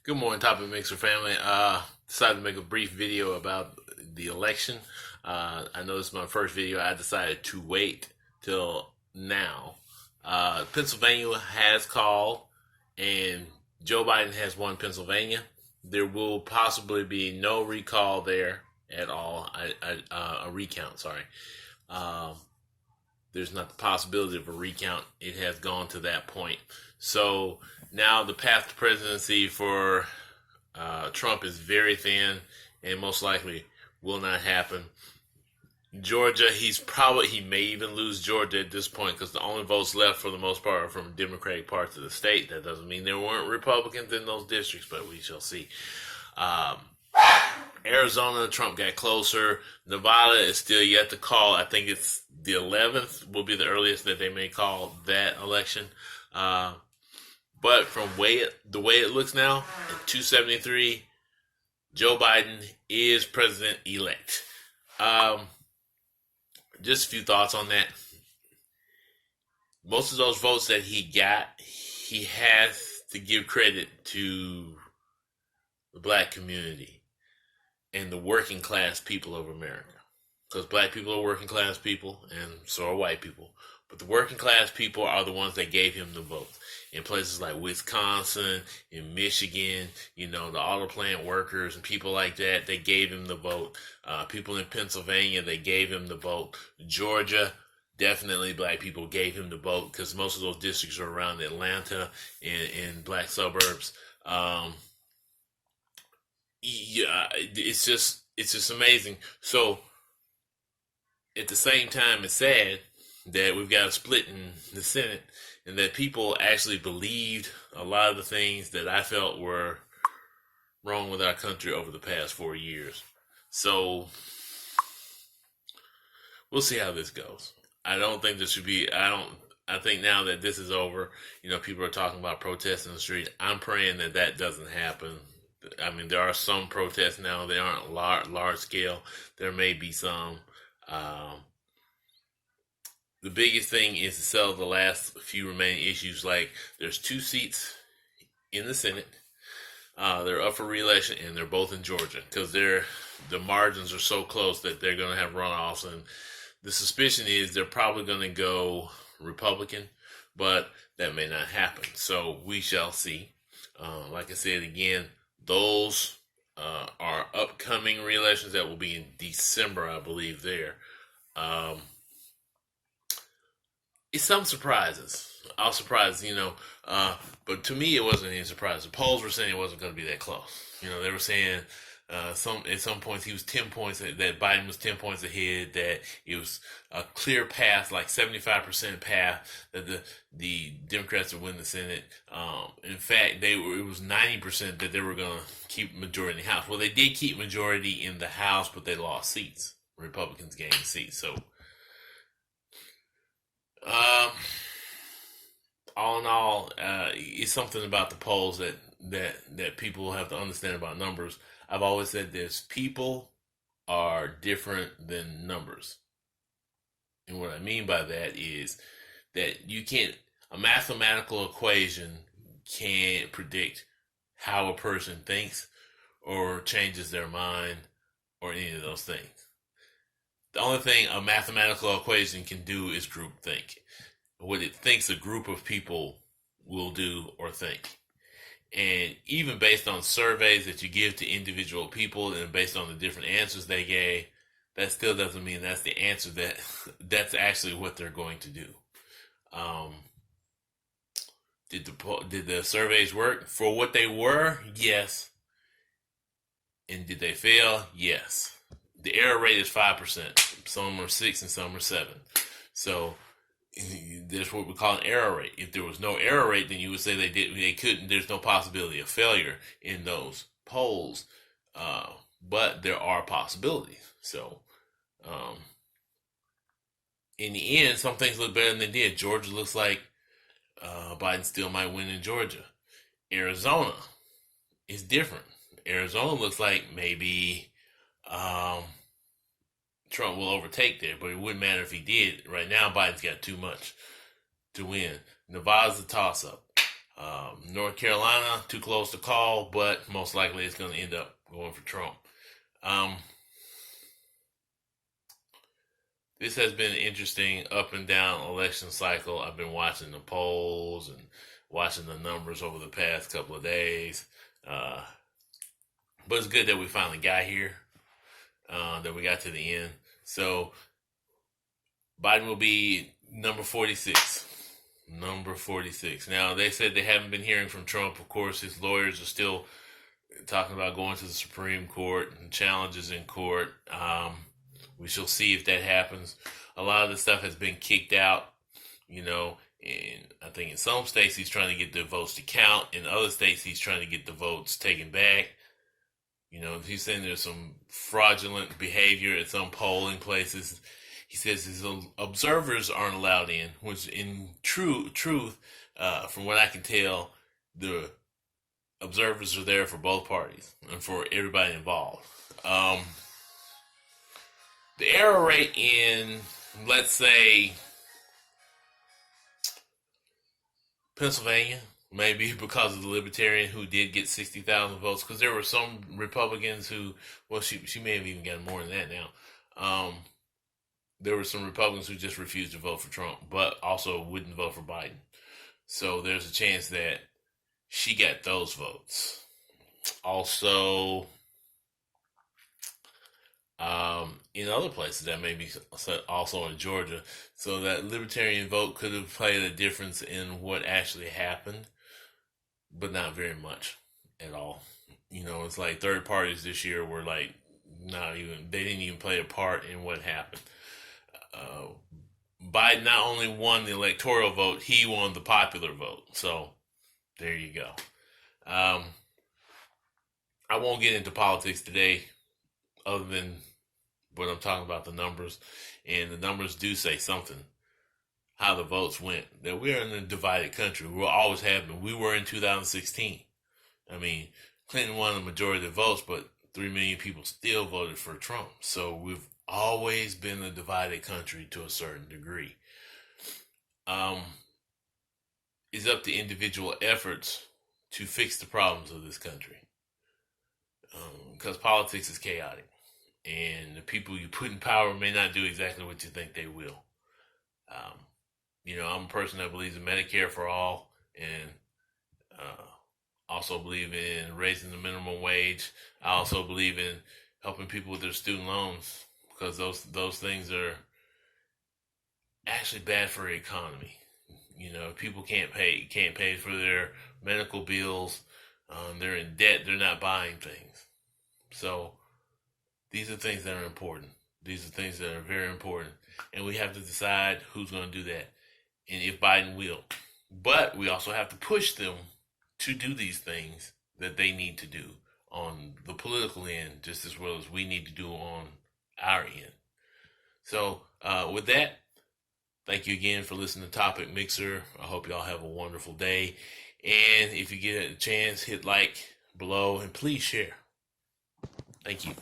Good morning, Topic Mixer family. Decided to make a brief video about the election. I know this is my first video. I decided to wait till now. Pennsylvania has called, and Joe Biden has won Pennsylvania. There will possibly be no recall there at all. A recount, sorry. Um, there's not the possibility of a recount. It has gone to that point. So now the path to presidency for Trump is very thin and most likely will not happen. Georgia, he may even lose Georgia at this point because the only votes left for the most part are from Democratic parts of the state. That doesn't mean there weren't Republicans in those districts, but we shall see. Um, Arizona, Trump got closer. Nevada is still yet to call. I think it's the 11th will be the earliest that they may call that election. But from the way it looks now, at 273, Joe Biden is president-elect. Just a few thoughts on that. Most of those votes that he got, he has to give credit to the black community and the working class people of America. Because black people are working class people, and so are white people. But the working class people are the ones that gave him the vote. In places like Wisconsin, in Michigan, the auto plant workers and people like that, they gave him the vote. People in Pennsylvania, they gave him the vote. Georgia, definitely black people gave him the vote because most of those districts are around Atlanta in black suburbs. Yeah, it's just amazing. So at the same time, it's sad that we've got a split in the Senate and that people actually believed a lot of the things that I felt were wrong with our country over the past 4 years. So we'll see how this goes. I don't think this should be, I think now that this is over, people are talking about protests in the street. I'm praying that that doesn't happen. I mean, there are some protests now. They aren't large scale. There may be some. The biggest thing is to settle the last few remaining issues. Like, there's 2 seats in the Senate. They're up for re-election, and they're both in Georgia because the margins are so close that they're going to have runoffs. And the suspicion is they're probably going to go Republican, but that may not happen. So we shall see. Like I said again, those are upcoming re-elections that will be in December, I believe. There. It's some surprises. I was surprised, but to me it wasn't any surprise. The polls were saying it wasn't going to be that close. They were saying at some points he was 10 points, that Biden was 10 points ahead, that it was a clear path, like 75% path, that the Democrats would win the Senate. In fact, it was 90% that they were going to keep majority in the House. Well, they did keep majority in the House, but they lost seats. Republicans gained seats, so. All in all, it's something about the polls that people have to understand about numbers. I've always said this: people are different than numbers, and what I mean by that is that a mathematical equation can't predict how a person thinks or changes their mind or any of those things. The only thing a mathematical equation can do is group think. What it thinks a group of people will do or think. And even based on surveys that you give to individual people and based on the different answers they gave, that still doesn't mean that's the answer that's actually what they're going to do. Did the surveys work? For what they were? Yes. And did they fail? Yes. The error rate is 5%. Some are 6 and some are 7. So that's what we call an error rate. If there was no error rate, then you would say they couldn't. There's no possibility of failure in those polls, but there are possibilities. So, in the end, some things look better than they did. Georgia looks like Biden still might win in Georgia. Arizona is different. Arizona looks like maybe Trump will overtake there, but it wouldn't matter if he did. Right now, Biden's got too much to win. Nevada's a toss-up. North Carolina, too close to call, but most likely it's going to end up going for Trump. This has been an interesting up and down election cycle. I've been watching the polls and watching the numbers over the past couple of days. But it's good that we finally got here, that we got to the end. So Biden will be number 46. Number 46. Now, they said they haven't been hearing from Trump. Of course, his lawyers are still talking about going to the Supreme Court and challenges in court. We shall see if that happens. A lot of the stuff has been kicked out, and I think in some states he's trying to get the votes to count. In other states he's trying to get the votes taken back. He's saying there's some fraudulent behavior at some polling places. He says his observers aren't allowed in, which in truth, from what I can tell, the observers are there for both parties and for everybody involved. The error rate in, let's say, Pennsylvania, maybe because of the Libertarian who did get 60,000 votes, because there were some Republicans who, well, she may have even gotten more than that now. There were some Republicans who just refused to vote for Trump, but also wouldn't vote for Biden. So there's a chance that she got those votes. Also, in other places, that may be also in Georgia. So that Libertarian vote could have played a difference in what actually happened, but not very much at all. It's like third parties this year were like they didn't even play a part in what happened. Biden not only won the electoral vote, he won the popular vote. So there you go. I won't get into politics today, other than what I'm talking about, the numbers. And the numbers do say something, how the votes went. That we are in a divided country. We always have been. We were in 2016. I mean, Clinton won the majority of the votes, but 3 million people still voted for Trump. So we've always been a divided country to a certain degree. It's up to individual efforts to fix the problems of this country. Because politics is chaotic. And the people you put in power may not do exactly what you think they will. I'm a person that believes in Medicare for all, and also believe in raising the minimum wage. I also believe in helping people with their student loans, because those things are actually bad for the economy. If people can't pay for their medical bills, they're in debt, they're not buying things. So these are things that are important. These are things that are very important. And we have to decide who's going to do that and if Biden will. But we also have to push them to do these things that they need to do on the political end, just as well as we need to do on our end. So with that, thank you again for listening to Topic Mixer. I hope y'all have a wonderful day. And if you get a chance, hit like below and please share. Thank you.